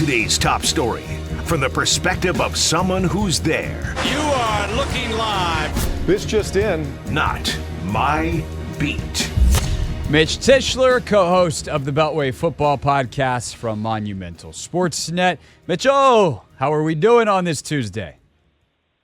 Today's top story from the perspective of someone who's there. You are looking live. This just in. Not my beat. Mitch Tischler, co-host of the Beltway Football Podcast from Monumental Sportsnet. Mitchell, how are we doing on this Tuesday?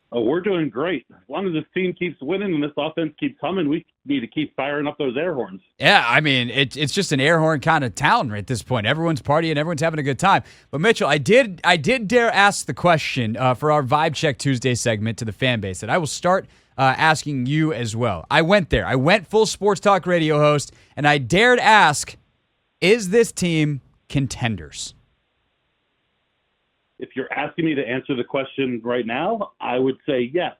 Oh, we're doing great. As long as this team keeps winning and this offense keeps humming, we need to keep firing up those air horns. Yeah, I mean, it's just an air horn kind of town right at this point. Everyone's partying, everyone's having a good time. But Mitchell, I did dare ask the question for our Vibe Check Tuesday segment to the fan base, and I will start asking you as well. I went there. I went full sports talk radio host, and I dared ask, is this team contenders? If you're asking me to answer the question right now, I would say yes.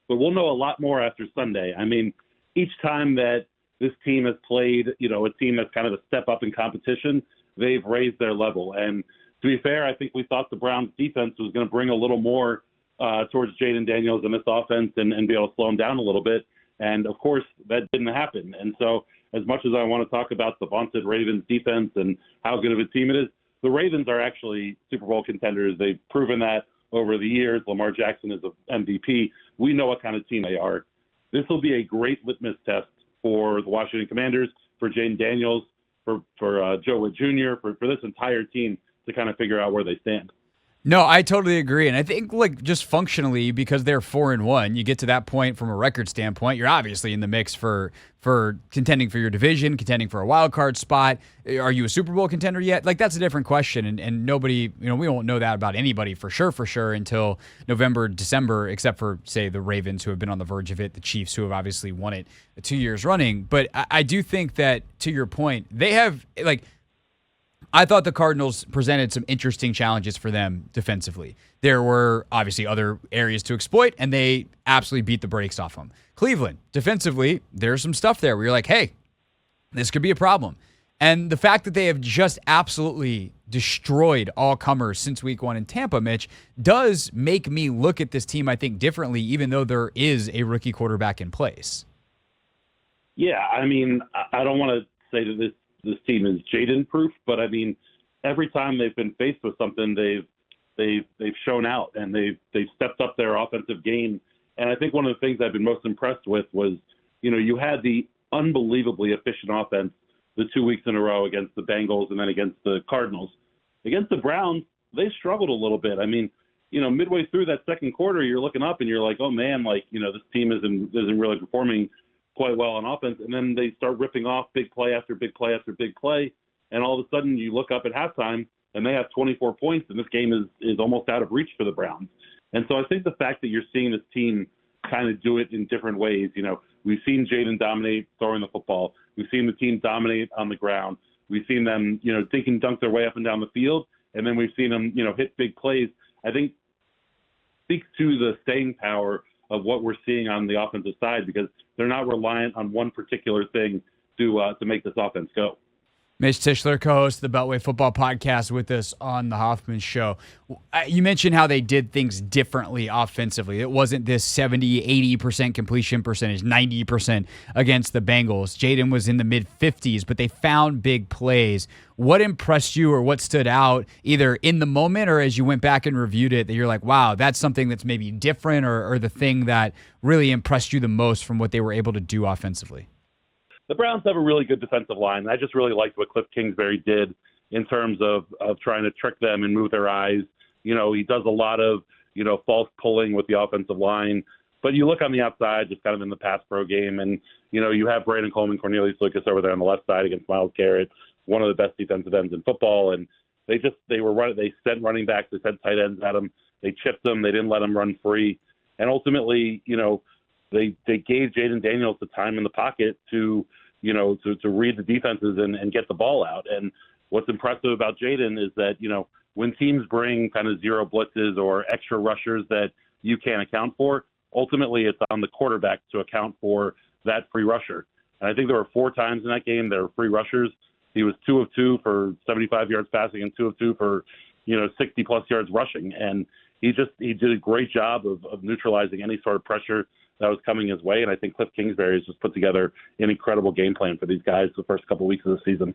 But we'll know a lot more after Sunday. I mean, each time that this team has played, a team that's kind of a step up in competition, they've raised their level. And to be fair, I think we thought the Browns defense was going to bring a little more towards Jaden Daniels in this offense and be able to slow him down a little bit. And, of course, that didn't happen. And so as much as I want to talk about the vaunted Ravens defense and how good of a team it is, the Ravens are actually Super Bowl contenders. They've proven that over the years. Lamar Jackson is an MVP. We know what kind of team they are. This will be a great litmus test for the Washington Commanders, for Jaden Daniels, for Joe Wood Jr., for this entire team to kind of figure out where they stand. No, I totally agree. And I think, just functionally, because they're 4-1, you get to that point from a record standpoint, you're obviously in the mix for contending for your division, contending for a wild card spot. Are you a Super Bowl contender yet? That's a different question. And nobody, we won't know that about anybody for sure until November, December, except for, say, the Ravens, who have been on the verge of it, the Chiefs, who have obviously won it 2 years running. But I do think that, to your point, they have, I thought the Cardinals presented some interesting challenges for them defensively. There were obviously other areas to exploit, and they absolutely beat the brakes off them. Cleveland, defensively, there's some stuff there where you're like, hey, this could be a problem. And the fact that they have just absolutely destroyed all comers since week 1 in Tampa, Mitch, does make me look at this team, I think, differently, even though there is a rookie quarterback in place. Yeah, I mean, I don't want to say that this team is Jaden proof, but I mean, every time they've been faced with something, they've shown out and they've stepped up their offensive game. And I think one of the things I've been most impressed with was, you had the unbelievably efficient offense the 2 weeks in a row against the Bengals and then against the Cardinals. Against the Browns, they struggled a little bit. I mean, midway through that second quarter, you're looking up and you're like, oh man, this team isn't really performing quite well on offense, and then they start ripping off big play after big play after big play, and all of a sudden you look up at halftime and they have 24 points, and this game is almost out of reach for the Browns. And so I think the fact that you're seeing this team kind of do it in different ways, we've seen Jaden dominate throwing the football, we've seen the team dominate on the ground, we've seen them, dink and dunk their way up and down the field, and then we've seen them, hit big plays. I think speaks to the staying power of what we're seeing on the offensive side, because they're not reliant on one particular thing to make this offense go. Mitch Tischler, co-host of the Beltway Football Podcast, with us on the Hoffman Show. You mentioned how they did things differently offensively. It wasn't this 70, 80% completion percentage, 90% against the Bengals. Jaden was in the mid-50s, but they found big plays. What impressed you or what stood out either in the moment or as you went back and reviewed it that you're like, wow, that's something that's maybe different, or the thing that really impressed you the most from what they were able to do offensively? The Browns have a really good defensive line. I just really liked what Cliff Kingsbury did in terms of trying to trick them and move their eyes. He does a lot of, false pulling with the offensive line. But you look on the outside, just kind of in the pass pro game, and, you have Brandon Coleman, Cornelius Lucas over there on the left side against Myles Garrett, one of the best defensive ends in football. And they sent running backs, they sent tight ends at them. They chipped them. They didn't let them run free. And ultimately, they gave Jaden Daniels the time in the pocket to read the defenses and get the ball out. And what's impressive about Jaden is that, when teams bring kind of zero blitzes or extra rushers that you can't account for, ultimately it's on the quarterback to account for that free rusher. And I think there were 4 times in that game there were free rushers. He was 2 of 2 for 75 yards passing and 2 of 2 for, 60-plus yards rushing. And he did a great job of neutralizing any sort of pressure that was coming his way. And I think Cliff Kingsbury has just put together an incredible game plan for these guys the first couple of weeks of the season.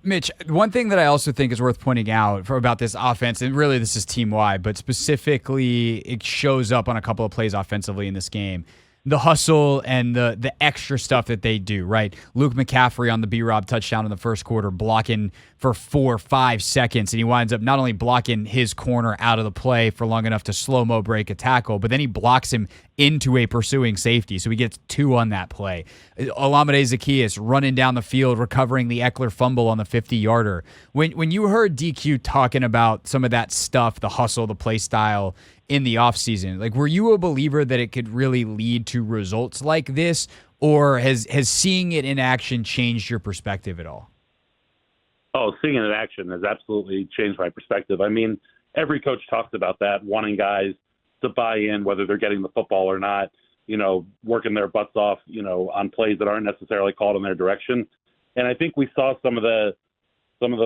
Mitch, one thing that I also think is worth pointing out about this offense, and really this is team-wide, but specifically it shows up on a couple of plays offensively in this game, the hustle and the extra stuff that they do, right? Luke McCaffrey on the B-Rob touchdown in the first quarter, blocking for 4 or 5 seconds, and he winds up not only blocking his corner out of the play for long enough to slow-mo break a tackle, but then he blocks him into a pursuing safety, so he gets 2 on that play. Olamide Zaccheaus running down the field, recovering the Eckler fumble on the 50-yarder. When you heard DQ talking about some of that stuff, the hustle, the play style in the offseason, like, were you a believer that it could really lead to results like this, or has seeing it in action changed your perspective at all? Oh, seeing it in action has absolutely changed my perspective. I mean, every coach talks about that, wanting guys to buy in, whether they're getting the football or not, working their butts off, on plays that aren't necessarily called in their direction. And I think we saw some of the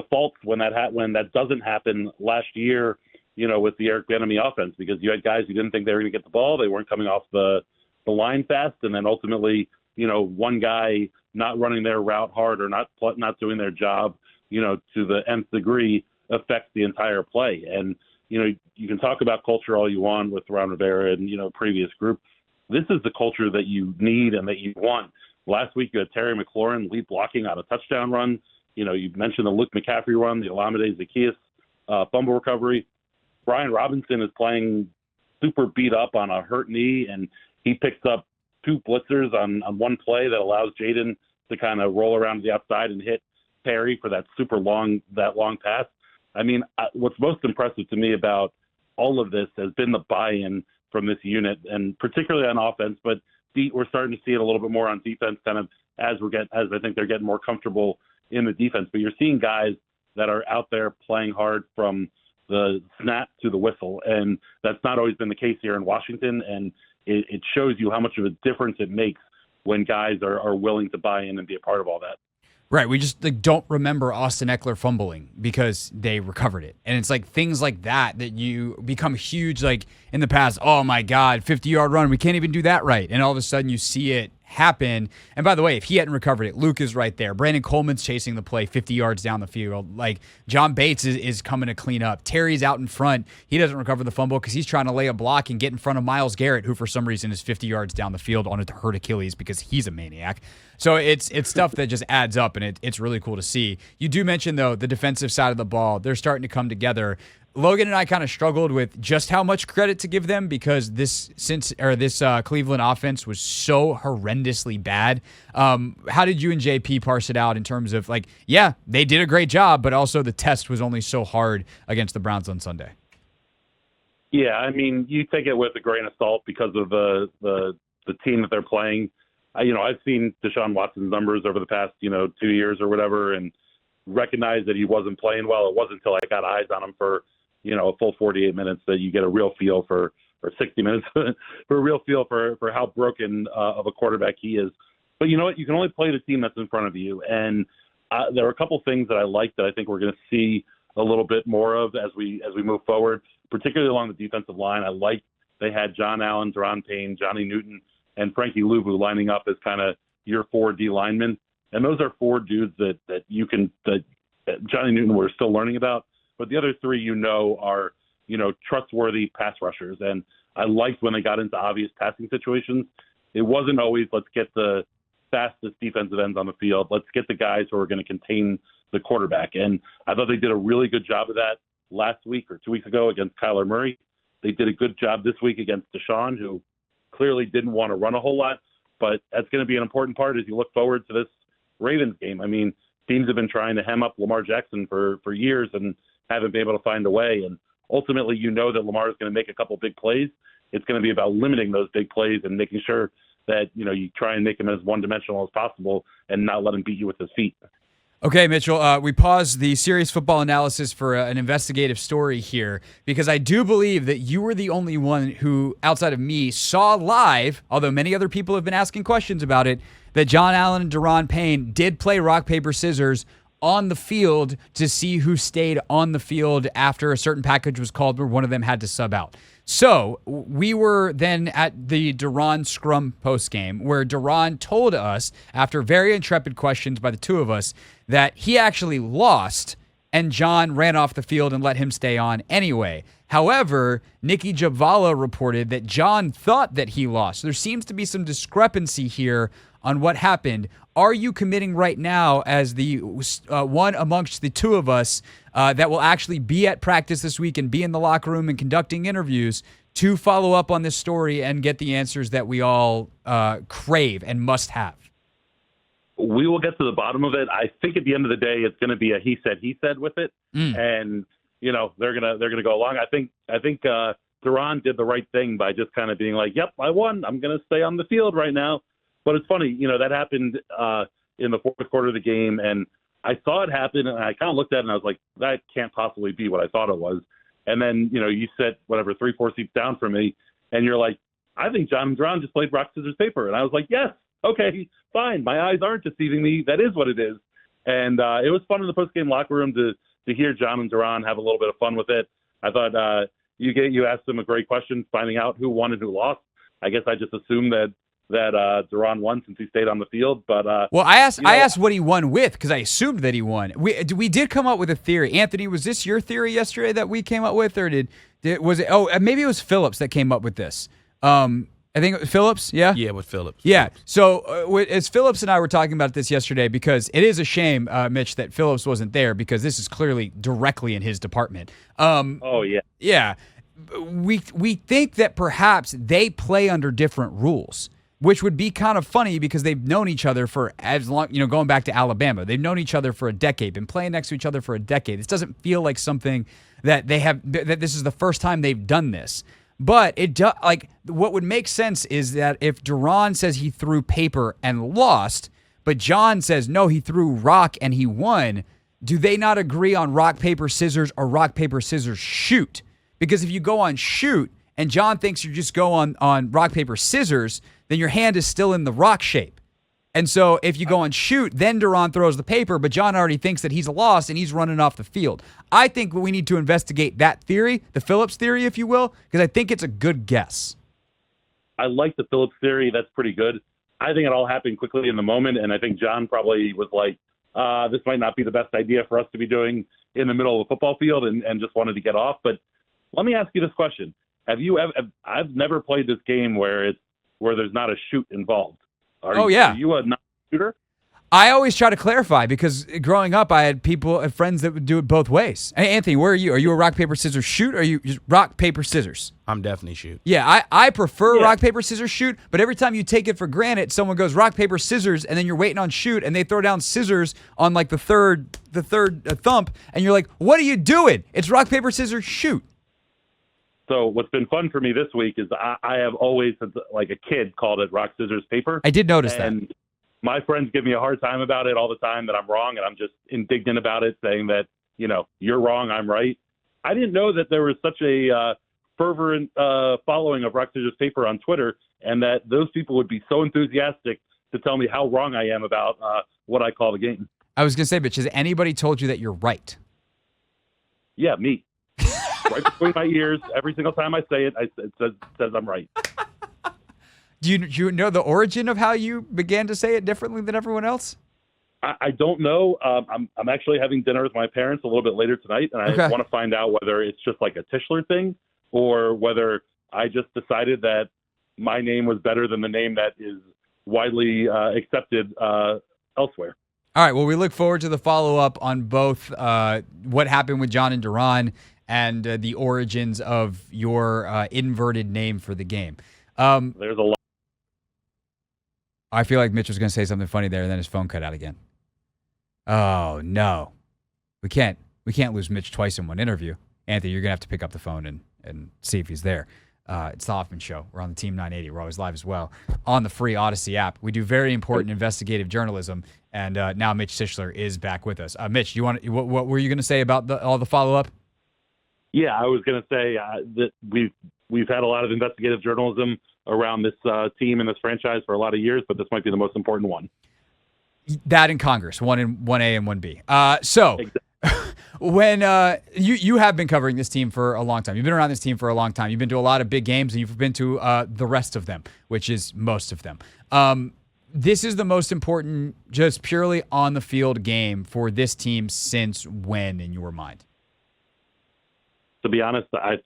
faults when that doesn't happen last year, with the Eric Bieniemy offense, because you had guys who didn't think they were going to get the ball. They weren't coming off the line fast. And then ultimately, one guy not running their route hard or not doing their job, to the nth degree affects the entire play. And, you can talk about culture all you want with Ron Rivera and, previous group. This is the culture that you need and that you want. Last week, you had Terry McLaurin lead blocking on a touchdown run. You mentioned the Luke McCaffrey run, the Olamide Zaccheaus fumble recovery. Brian Robinson is playing super beat up on a hurt knee, and he picks up 2 blitzers on one play that allows Jaden to kind of roll around to the outside and hit Perry for that long pass. I mean, what's most impressive to me about all of this has been the buy-in from this unit, and particularly on offense, but we're starting to see it a little bit more on defense kind of as I think they're getting more comfortable in the defense. But you're seeing guys that are out there playing hard from the snap to the whistle, and that's not always been the case here in Washington, and it shows you how much of a difference it makes when guys are willing to buy in and be a part of all that. Right, we just don't remember Austin Eckler fumbling because they recovered it. And it's like things like that you become huge, like in the past, oh my God, 50-yard run, we can't even do that right. And all of a sudden you see it happen. And by the way, if he hadn't recovered it, Luke is right there. Brandon Coleman's chasing the play 50 yards down the field. Like, John Bates is coming to clean up. Terry's out in front. He doesn't recover the fumble because he's trying to lay a block and get in front of Myles Garrett, who for some reason is 50 yards down the field on a hurt Achilles because he's a maniac. So it's stuff that just adds up, and it's really cool to see. You do mention, though, the defensive side of the ball. They're starting to come together. Logan and I kind of struggled with just how much credit to give them because this Cleveland offense was so horrendously bad. How did you and JP parse it out in terms of, like, yeah, they did a great job, but also the test was only so hard against the Browns on Sunday? Yeah, I mean, you take it with a grain of salt because of the team that they're playing. I've seen Deshaun Watson's numbers over the past 2 years or whatever, and recognized that he wasn't playing well. It wasn't until I got eyes on him for a full 48 minutes that you get a real feel or 60 minutes for a real feel for how broken of a quarterback he is. But you know what? You can only play the team that's in front of you. And there are a couple things that I like that I think we're going to see a little bit more of as we move forward, particularly along the defensive line. I like they had John Allen, Deron Payne, Johnny Newton, and Frankie Luvu lining up as kind of your 4 D linemen. And those are 4 dudes that Johnny Newton we're still learning about. But the other 3, are, trustworthy pass rushers. And I liked when they got into obvious passing situations. It wasn't always, let's get the fastest defensive ends on the field. Let's get the guys who are going to contain the quarterback. And I thought they did a really good job of that last week or 2 weeks ago against Kyler Murray. They did a good job this week against Deshaun, who clearly didn't want to run a whole lot. But that's going to be an important part as you look forward to this Ravens game. I mean, teams have been trying to hem up Lamar Jackson for years and haven't been able to find a way. And ultimately, that Lamar is going to make a couple big plays. It's going to be about limiting those big plays and making sure that, you try and make him as one-dimensional as possible and not let him beat you with his feet. Okay, Mitchell, we paused the serious football analysis for an investigative story here because I do believe that you were the only one who, outside of me, saw live, although many other people have been asking questions about it, that John Allen and Deron Payne did play rock, paper, scissors on the field to see who stayed on the field after a certain package was called where one of them had to sub out. So we were then at the Duran scrum postgame where Duran told us, after very intrepid questions by the two of us, that he actually lost and John ran off the field and let him stay on anyway. However, Nikki Jabvala reported that John thought that he lost. There seems to be some discrepancy here on what happened. Are you committing right now as the one amongst the two of us that will actually be at practice this week and be in the locker room and conducting interviews to follow up on this story and get the answers that we all crave and must have? We will get to the bottom of it. I think at the end of the day, it's going to be a he said with it, and they're gonna go along. I think Duran did the right thing by just kind of being like, "Yep, I won. I'm going to stay on the field right now." But it's funny, that happened in the fourth quarter of the game, and I saw it happen, and I kind of looked at it, and I was like, that can't possibly be what I thought it was. And then, you sit, 3-4 seats down from me, and you're like, I think John and Duran just played rock, scissors, paper. And I was like, yes, okay, fine. My eyes aren't deceiving me. That is what it is. And it was fun in the postgame locker room to hear John and Duran have a little bit of fun with it. I thought you asked them a great question, finding out who won and who lost. I guess I just assumed that Duran won since he stayed on the field. But well, I asked what he won with because I assumed that he won. We did come up with a theory. Anthony, was this your theory yesterday that we came up with, or was it? Oh, maybe it was Phillips that came up with this. I think it was Phillips. Yeah. Yeah, with Phillips. Yeah. So as Phillips and I were talking about this yesterday, because it is a shame, Mitch, that Phillips wasn't there because this is clearly directly in his department. Oh yeah. Yeah. We think that perhaps they play under different rules, which would be kind of funny because they've known each other for as long, going back to Alabama. They've known each other for a decade, been playing next to each other for a decade. This doesn't feel like something that that this is the first time they've done this. But what would make sense is that if Duran says he threw paper and lost, but John says no, he threw rock and he won, do they not agree on rock, paper, scissors or rock, paper, scissors, shoot? Because if you go on shoot and John thinks you just go on rock, paper, scissors, then your hand is still in the rock shape. And so if you go on shoot, then Duran throws the paper, but John already thinks that he's lost and he's running off the field. I think we need to investigate that theory, the Phillips theory, if you will, because I think it's a good guess. I like the Phillips theory. That's pretty good. I think it all happened quickly in the moment, and I think John probably was like, this might not be the best idea for us to be doing in the middle of a football field and just wanted to get off. But let me ask you this question. I've never played this game where there's not a shoot involved. Are you a non-shooter? I always try to clarify because growing up, I had friends that would do it both ways. Hey, Anthony, where are you? Are you a rock, paper, scissors, shoot, or are you just rock, paper, scissors? I'm definitely shoot. Yeah, I prefer rock, paper, scissors, shoot, but every time you take it for granted, someone goes rock, paper, scissors, and then you're waiting on shoot, and they throw down scissors on like the third thump, and you're like, what are you doing? It's rock, paper, scissors, shoot. So what's been fun for me this week is I have always, like a kid, called it rock, scissors, paper. I did notice and that. My friends give me a hard time about it all the time, that I'm wrong, and I'm just indignant about it, saying that, you're wrong, I'm right. I didn't know that there was such a fervent following of rock, scissors, paper on Twitter, and that those people would be so enthusiastic to tell me how wrong I am about what I call the game. I was going to say, Mitch, has anybody told you that you're right? Yeah, me. Right between my ears, every single time I say it, it says I'm right. Do you know the origin of how you began to say it differently than everyone else? I don't know. I'm actually having dinner with my parents a little bit later tonight, and I want to find out whether it's just like a Tischler thing or whether I just decided that my name was better than the name that is widely accepted elsewhere. All right. Well, we look forward to the follow-up on both what happened with John and Duran and the origins of your inverted name for the game. There's a lot. I feel like Mitch was going to say something funny there, and then his phone cut out again. Oh, no. We can't lose Mitch twice in one interview. Anthony, you're going to have to pick up the phone and see if he's there. It's the Hoffman Show. We're on the Team 980. We're always live as well on the free Odyssey app. We do very important investigative journalism, and now Mitch Tischler is back with us. Mitch, what were you going to say about all the follow-up? Yeah, I was going to say that we've had a lot of investigative journalism around this team and this franchise for a lot of years, but this might be the most important one. That in Congress, 1A and 1B. So Exactly. when you have been covering this team for a long time, you've been around this team for a long time. You've been to a lot of big games, and you've been to the rest of them, which is most of them. This is the most important, just purely on the field game for this team since when, in your mind? To be honest, I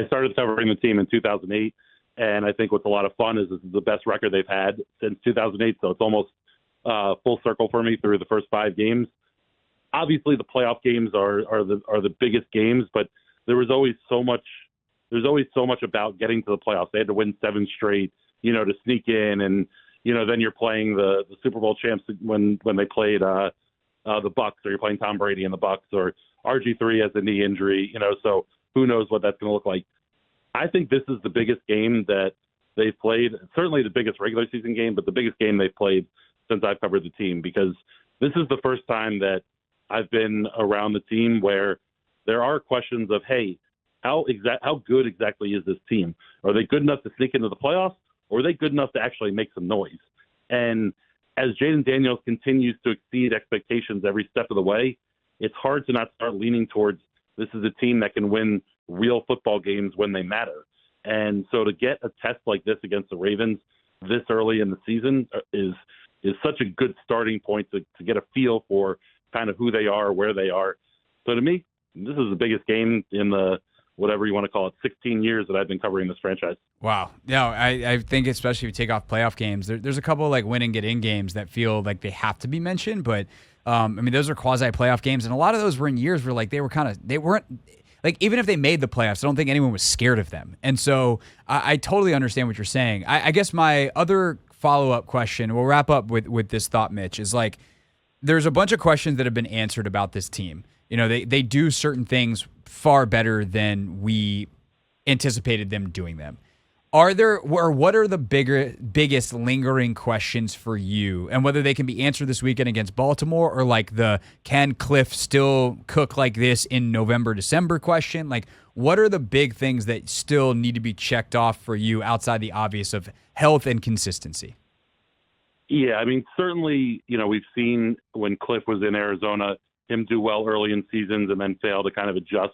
started covering the team in 2008, and I think what's a lot of fun is this is the best record they've had since 2008. So it's almost full circle for me through the first 5 games. Obviously, the playoff games are the biggest games, but there's always so much about getting to the playoffs. They had to win 7 straight, to sneak in, and then you're playing the Super Bowl champs when they played the Bucs, or you're playing Tom Brady and the Bucs, or RG3 has a knee injury, so who knows what that's going to look like. I think this is the biggest game that they've played, certainly the biggest regular season game, but the biggest game they've played since I've covered the team, because this is the first time that I've been around the team where there are questions of, hey, how good exactly is this team? Are they good enough to sneak into the playoffs, or are they good enough to actually make some noise? And as Jaden Daniels continues to exceed expectations every step of the way, it's hard to not start leaning towards this is a team that can win real football games when they matter. And so to get a test like this against the Ravens this early in the season is such a good starting point to get a feel for kind of who they are, where they are. So to me, this is the biggest game in the, whatever you want to call it, 16 years that I've been covering this franchise. Wow. No, I think especially if you take off playoff games, there's a couple like win and get in games that feel like they have to be mentioned, but those are quasi playoff games, and a lot of those were in years where like they weren't like, even if they made the playoffs, I don't think anyone was scared of them. And so I totally understand what you're saying. I guess my other follow-up question, we'll wrap up with this thought, Mitch, is like, there's a bunch of questions that have been answered about this team. They do certain things far better than we anticipated them doing them. What are the biggest lingering questions for you, and whether they can be answered this weekend against Baltimore, or like can Cliff still cook like this in November, December question? Like, what are the big things that still need to be checked off for you outside the obvious of health and consistency? Yeah, certainly, we've seen when Cliff was in Arizona, him do well early in seasons and then fail to kind of adjust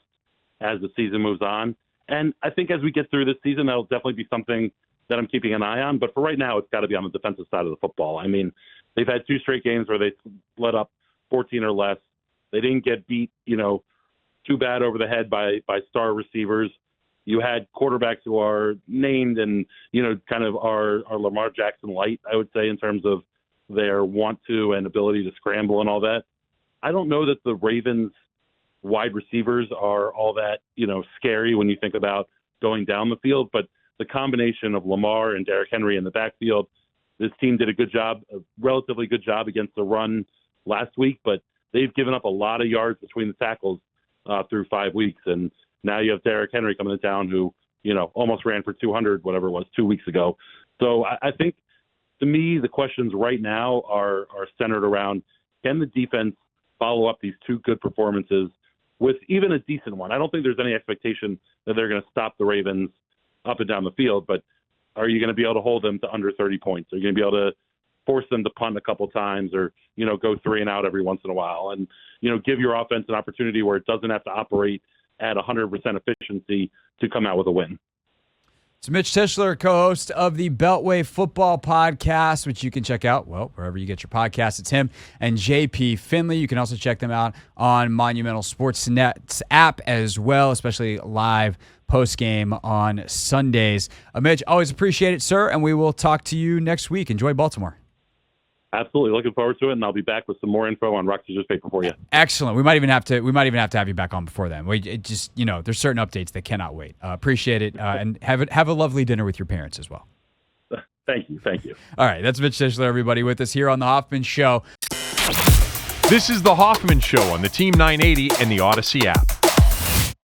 as the season moves on. And I think as we get through this season, that'll definitely be something that I'm keeping an eye on. But for right now, it's got to be on the defensive side of the football. They've had 2 straight games where they let up 14 or less. They didn't get beat, too bad over the head by star receivers. You had quarterbacks who are named and, kind of are Lamar Jackson light, I would say, in terms of their want to and ability to scramble and all that. I don't know that the Ravens wide receivers are all that, scary when you think about going down the field, but the combination of Lamar and Derrick Henry in the backfield, this team did a relatively good job against the run last week, but they've given up a lot of yards between the tackles through 5 weeks. And now you have Derrick Henry coming to town who, almost ran for 200, whatever it was, 2 weeks ago. So I think, to me, the questions right now are centered around, can the defense follow up these 2 good performances with even a decent one? I don't think there's any expectation that they're going to stop the Ravens up and down the field, but are you going to be able to hold them to under 30 points? Are you going to be able to force them to punt a couple times, or, go 3 and out every once in a while, and, give your offense an opportunity where it doesn't have to operate at 100% efficiency to come out with a win? It's Mitch Tischler, co-host of the Beltway Football Podcast, which you can check out, wherever you get your podcasts. It's him and JP Finley. You can also check them out on Monumental Sportsnet's app as well, especially live post-game on Sundays. Mitch, always appreciate it, sir, and we will talk to you next week. Enjoy Baltimore. Absolutely, looking forward to it, and I'll be back with some more info on rock, scissors, paper for you. Excellent. We might even have to have you back on before then. There's certain updates that cannot wait. Appreciate it, and have a lovely dinner with your parents as well. Thank you. All right, that's Mitch Tischler, everybody, with us here on the Hoffman Show. This is the Hoffman Show on the Team 980 and the Odyssey app.